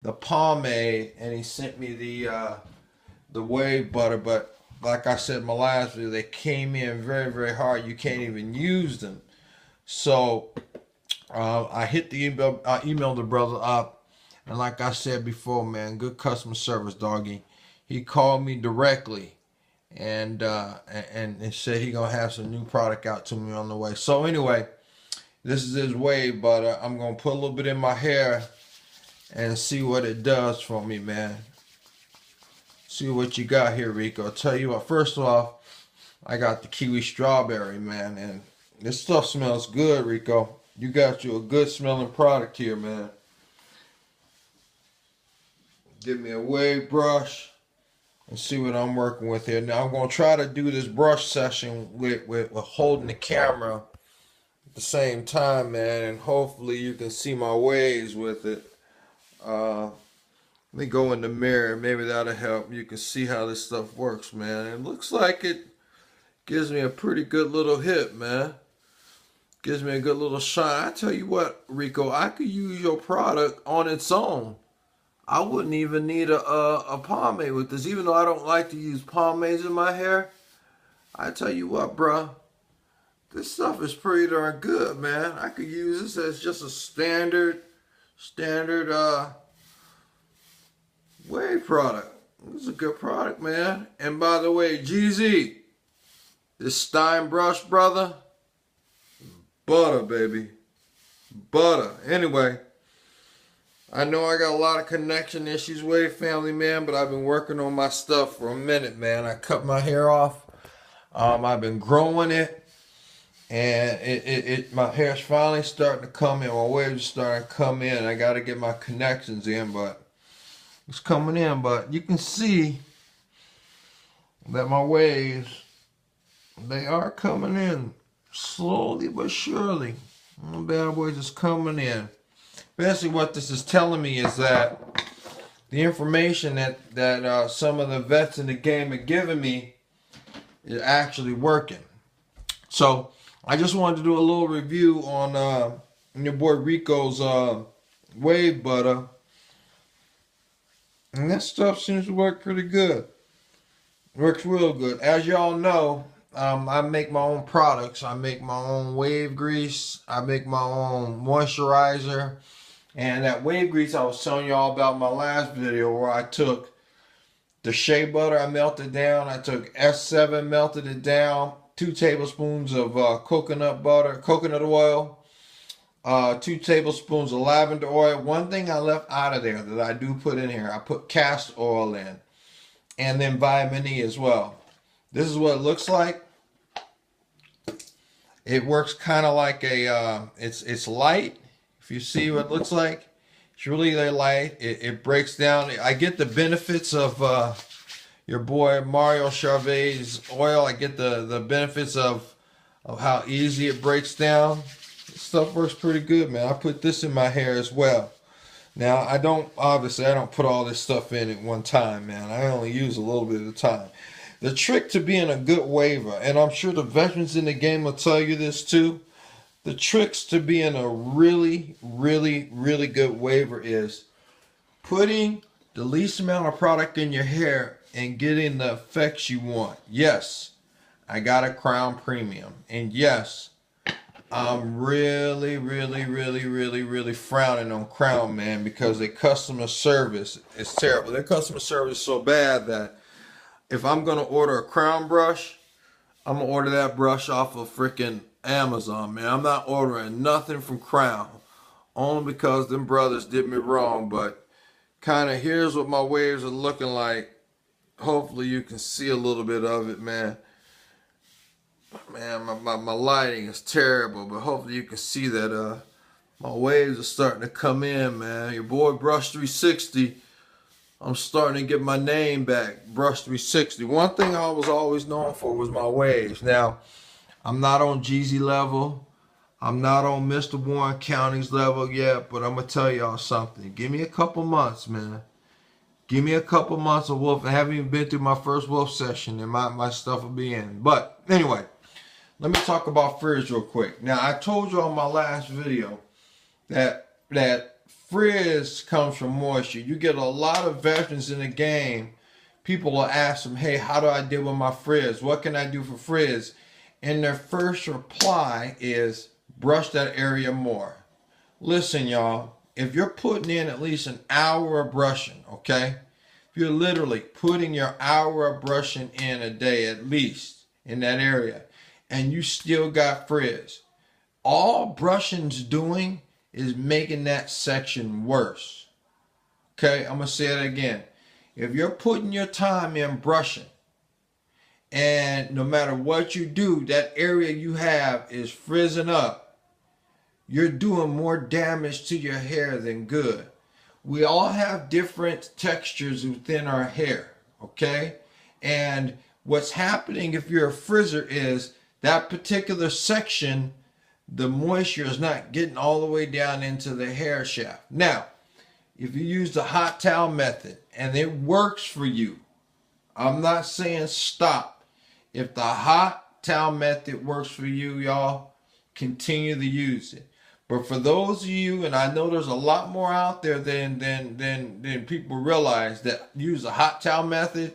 the pomade, and he sent me the wave butter. But like I said in my last video, they came in very, very hard. You can't even use them. So I hit the email. I emailed the brother up, and like I said before, man, good customer service, doggy. He called me directly, and said he gonna have some new product out to me on the way. So anyway, this is his wave butter. I'm gonna put a little bit in my hair and see what it does for me, man. See what you got here, Rico. I'll tell you what. First off, I got the kiwi strawberry, man, and this stuff smells good, Rico. You got you a good smelling product here, man. Give me a wave brush and see what I'm working with here. Now I'm gonna try to do this brush session with holding the camera at the same time, man, and hopefully you can see my waves with it. Let me go in the mirror. Maybe that'll help. You can see how this stuff works, man. It looks like it gives me a pretty good little hit, man. Gives me a good little shine. I tell you what, Rico, I could use your product on its own. I wouldn't even need a pomade with this. Even though I don't like to use pomades in my hair, I tell you what, bruh, this stuff is pretty darn good, man. I could use this as just a standard wave product. This is a good product, man. And by the way, GZ, this Stein brush, brother, butter, baby. Butter. Anyway, I know I got a lot of connection issues, Wave family, man, but I've been working on my stuff for a minute, man. I cut my hair off. I've been growing it, and my hair's finally starting to come in. My waves are starting to come in. I got to get my connections in, but it's coming in. But you can see that my waves, they are coming in slowly but surely. The bad boys is coming in. Basically, what this is telling me is that the information that some of the vets in the game are giving me is actually working. So I just wanted to do a little review on your boy Rico's wave butter, and that stuff seems to work pretty good. Works real good. As y'all know, I make my own products. I make my own wave grease. I make my own moisturizer. And that wave grease I was telling y'all about in my last video, where I took the shea butter, I melted down. I took S7, melted it down. 2 tablespoons of coconut oil. 2 tablespoons of lavender oil. One thing I left out of there that I do put in here, I put castor oil in. And then vitamin E as well. This is what it looks like. It works kind of like a, it's light. If you see what it looks like, it's really light. It breaks down. I get the benefits of your boy Mario Charvet's oil. I get the benefits of how easy it breaks down. This stuff works pretty good, man. I put this in my hair as well. Now, obviously, I don't put all this stuff in at one time, man. I only use a little bit at a time. The trick to being a good waver, and I'm sure the veterans in the game will tell you this too, the tricks to being a really, really, really good waver is putting the least amount of product in your hair and getting the effects you want. Yes, I got a Crown Premium. And yes, I'm really, really, really, really, really frowning on Crown, man, because their customer service is terrible. Their customer service is so bad that if I'm going to order a Crown brush, I'm going to order that brush off of freaking Amazon, man. I'm not ordering nothing from Crown, only because them brothers did me wrong. But kind of here's what my waves are looking like. Hopefully you can see a little bit of it, man. Man, my lighting is terrible, but hopefully you can see that my waves are starting to come in, man. Your boy Brush360, I'm starting to get my name back, Brush360. One thing I was always known for was my waves. Now, I'm not on Jeezy level. I'm not on Mr. Warren County's level yet, but I'm going to tell y'all something. Give me a couple months, man. Give me a couple months of Wolf. I haven't even been through my first Wolf session, and my stuff will be in. But anyway, let me talk about frizz real quick. Now, I told you on my last video that frizz comes from moisture. You get a lot of veterans in the game. People will ask them, hey, how do I deal with my frizz? What can I do for frizz? And their first reply is brush that area more. Listen, y'all, if you're putting in at least an hour of brushing, okay? If you're literally putting your hour of brushing in a day at least in that area, and you still got frizz, all brushing's doing is making that section worse. Okay, I'm going to say it again. If you're putting your time in brushing, and no matter what you do, that area you have is frizzing up, you're doing more damage to your hair than good. We all have different textures within our hair, okay? And what's happening if you're a frizzer is that particular section, the moisture is not getting all the way down into the hair shaft. Now, if you use the hot towel method and it works for you, I'm not saying stop. If the hot towel method works for you, y'all, continue to use it. But for those of you, and I know there's a lot more out there than people realize that use the hot towel method,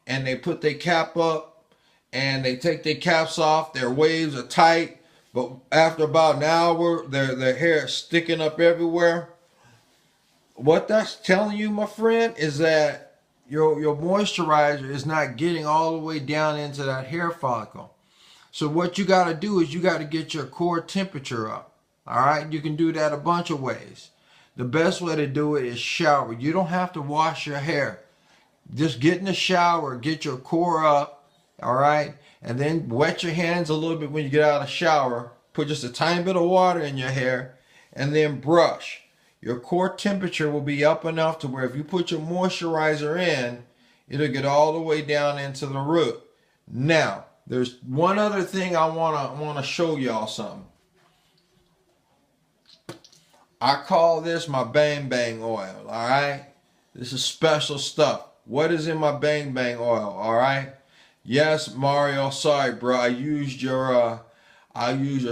and they put their cap up and they take their caps off, their waves are tight, but after about an hour, their hair is sticking up everywhere. What that's telling you, my friend, is that your moisturizer is not getting all the way down into that hair follicle. So what you got to do is you got to get your core temperature up. All right, you can do that a bunch of ways. The best way to do it is shower. You don't have to wash your hair. Just get in the shower, get your core up, all right? And then wet your hands a little bit when you get out of the shower. Put just a tiny bit of water in your hair and then brush. Your core temperature will be up enough to where if you put your moisturizer in, it'll get all the way down into the root. Now, there's one other thing I wanna show y'all something. I call this my Bang Bang oil, all right? This is special stuff. What is in my Bang Bang oil, all right? Yes, Mario, sorry, bro. I used your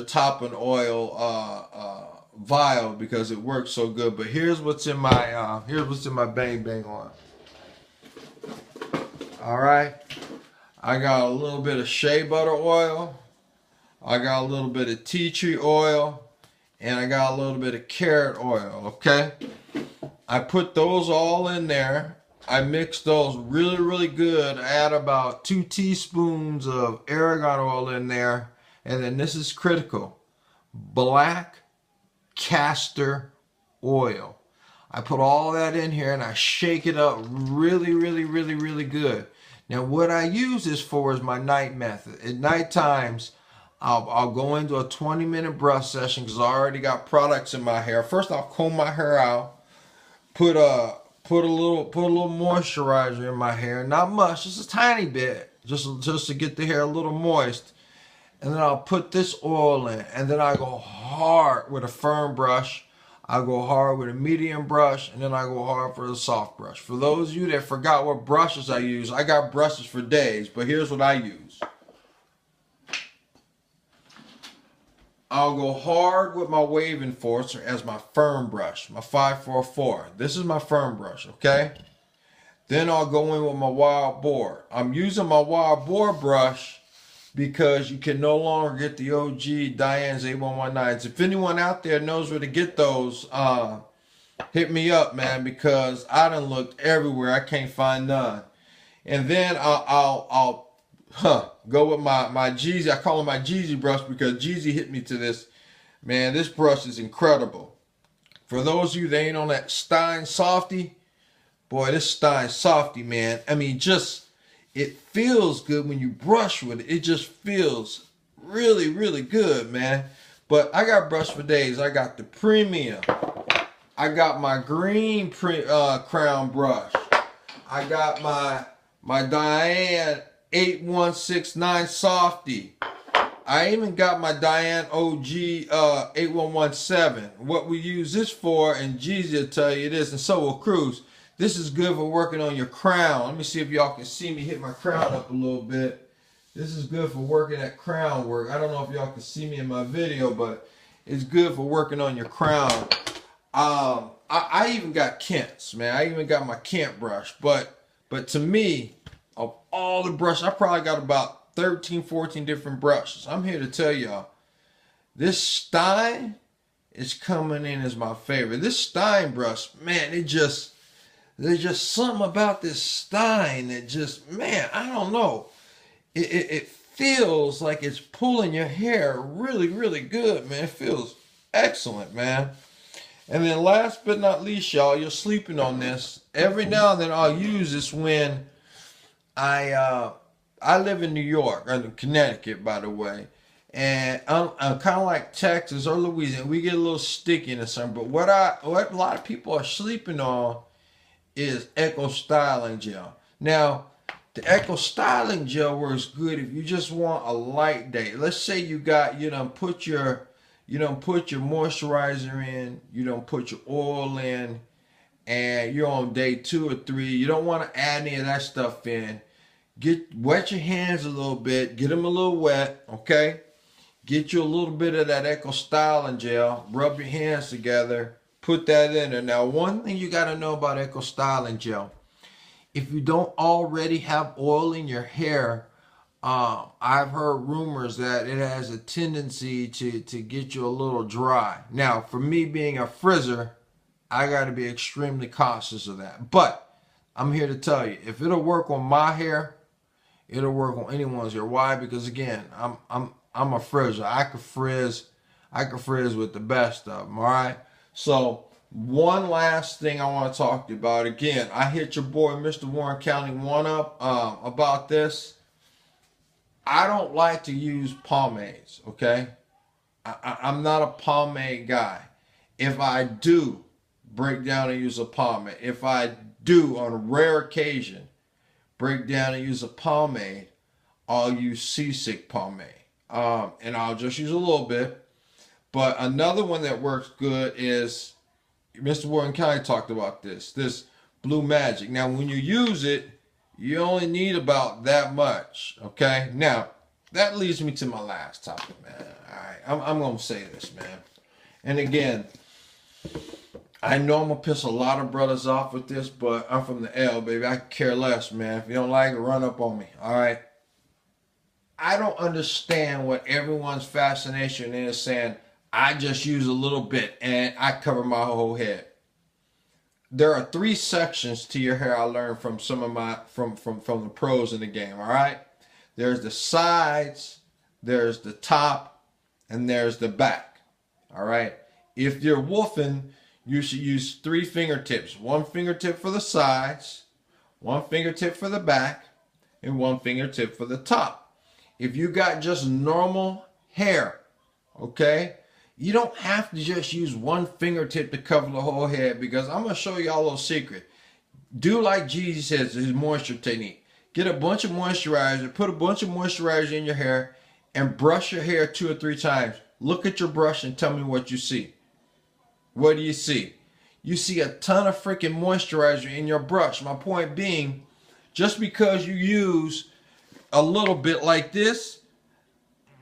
topping oil vial because it works so good. But here's what's in my Bang Bang oil. All right? I got a little bit of shea butter oil. I got a little bit of tea tree oil. And I got a little bit of carrot oil, okay? I put those all in there. I mix those really, really good. I add about 2 teaspoons of argan oil in there. And then this is critical. Black castor oil. I put all that in here and I shake it up really, really, really, really good. Now what I use this for is my night method. At night times, I'll go into a 20-minute brush session because I already got products in my hair. First, I'll comb my hair out, put a little moisturizer in my hair, not much, just a tiny bit, just to get the hair a little moist. And then I'll put this oil in, and then I go hard with a firm brush. I go hard with a medium brush, and then I go hard for the soft brush. For those of you that forgot what brushes I use, I got brushes for days, but here's what I use. I'll go hard with my wave enforcer as my firm brush, my 544. This is my firm brush, okay? Then I'll go in with my wild boar. I'm using my wild boar brush because you can no longer get the OG Diane's 8119s. If anyone out there knows where to get those, hit me up, man, because I done looked everywhere. I can't find none. And then I'll go with my Jeezy. I call it my Jeezy brush because Jeezy hit me to this. Man, this brush is incredible. For those of you that ain't on that Stein Softy, boy, this Stein Softy, man. I mean, it feels good when you brush with it. It just feels really, really good, man. But I got brush for days. I got the premium. I got my green crown brush. I got my Diane 8169 Softy. I even got my Diane OG 8117. What we use this for, and Jeezy will tell you this, and so will Cruz. This is good for working on your crown. Let me see if y'all can see me hit my crown up a little bit. This is good for working that crown work. I don't know if y'all can see me in my video, but it's good for working on your crown. I even got Kent's, man. I even got my Kent brush. But to me, of all the brushes, I probably got about 13, 14 different brushes. I'm here to tell y'all, this Stein is coming in as my favorite. This Stein brush, man, there's just something about this Stein that just, man, I don't know. It feels like it's pulling your hair really, really good, man. It feels excellent, man. And then last but not least, y'all, you're sleeping on this. Every now and then I'll use this when I live in New York, or Connecticut, by the way. And I'm kind of like Texas or Louisiana. We get a little sticky in the summer. But what a lot of people are sleeping on is Echo Styling Gel. Now, the Echo Styling Gel works good if you just want a light day. Let's say you don't put your moisturizer in, you don't put your oil in, and you're on day 2 or 3. You don't want to add any of that stuff in. Wet your hands a little bit, get them a little wet, okay? Get you a little bit of that Echo Styling Gel, rub your hands together, put that in there. Now, one thing you got to know about Echo Styling Gel, if you don't already have oil in your hair, I've heard rumors that it has a tendency to get you a little dry. Now, for me being a frizzer, I got to be extremely cautious of that. But I'm here to tell you, if it'll work on my hair, it'll work on anyone's hair. Why? Because again, I'm a frizzer. I could frizz with the best of them. All right. So one last thing I want to talk to you about. Again, I hit your boy Mr. Warren County one up about this. I don't like to use pomades. Okay. I'm not a pomade guy. If I do break down and use a pomade, if I do on a rare occasion break down and use a pomade, I'll use seasick pomade. And I'll just use a little bit. But another one that works good is, Mr. Warren County talked about this Blue Magic. Now, when you use it, you only need about that much, okay? Now, that leads me to my last topic, man. All right, I'm going to say this, man. And again, I know I'm going to piss a lot of brothers off with this, but I'm from the L, baby. I care less, man. If you don't like it, run up on me, all right? I don't understand what everyone's fascination is saying, I just use a little bit and I cover my whole head. There are 3 sections to your hair I learned from some of my from the pros in the game, all right? There's the sides, there's the top, and there's the back. All right? If you're wolfing, you should use 3 fingertips. 1 fingertip for the sides, 1 fingertip for the back, and 1 fingertip for the top. If you got just normal hair, okay, you don't have to just use 1 fingertip to cover the whole head, because I'm going to show y'all a little secret. Do like Jeezy says, his moisture technique. Get a bunch of moisturizer, put a bunch of moisturizer in your hair, and brush your hair 2 or 3 times. Look at your brush and tell me what you see. What do you see? You see a ton of freaking moisturizer in your brush. My point being, just because you use a little bit like this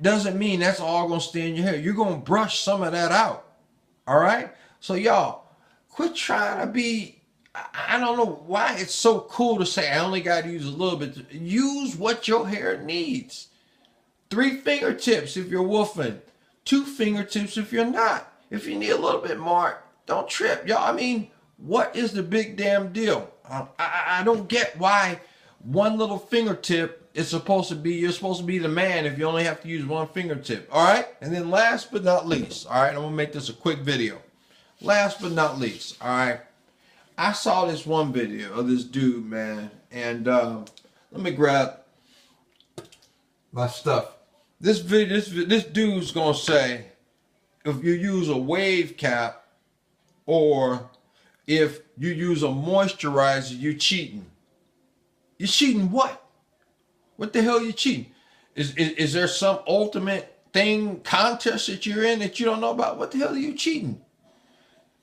doesn't mean that's all going to stay in your hair. You're going to brush some of that out. All right? So y'all, quit trying to be, I don't know why it's so cool to say I only got to use a little bit. Use what your hair needs. 3 fingertips if you're wolfing. 2 fingertips if you're not. If you need a little bit more, don't trip. Y'all, I mean, what is the big damn deal? I don't get why 1 little fingertip is supposed to be, you're supposed to be the man if you only have to use 1 fingertip. All right? And then last but not least, all right, I'm going to make this a quick video. Last but not least, all right, I saw this one video of this dude, man, and let me grab my stuff. This dude's going to say, if you use a wave cap or if you use a moisturizer, you're cheating. You're cheating what? What the hell are you cheating? Is there some ultimate thing, contest that you're in that you don't know about? What the hell are you cheating?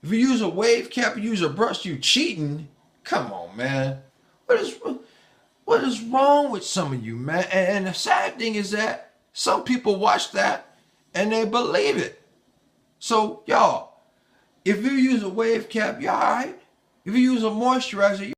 If you use a wave cap, you use a brush, you cheating? Come on, man. What is wrong with some of you, man? And the sad thing is that some people watch that and they believe it. So, y'all, If you use a wave cap, you're all right. If you use a moisturizer,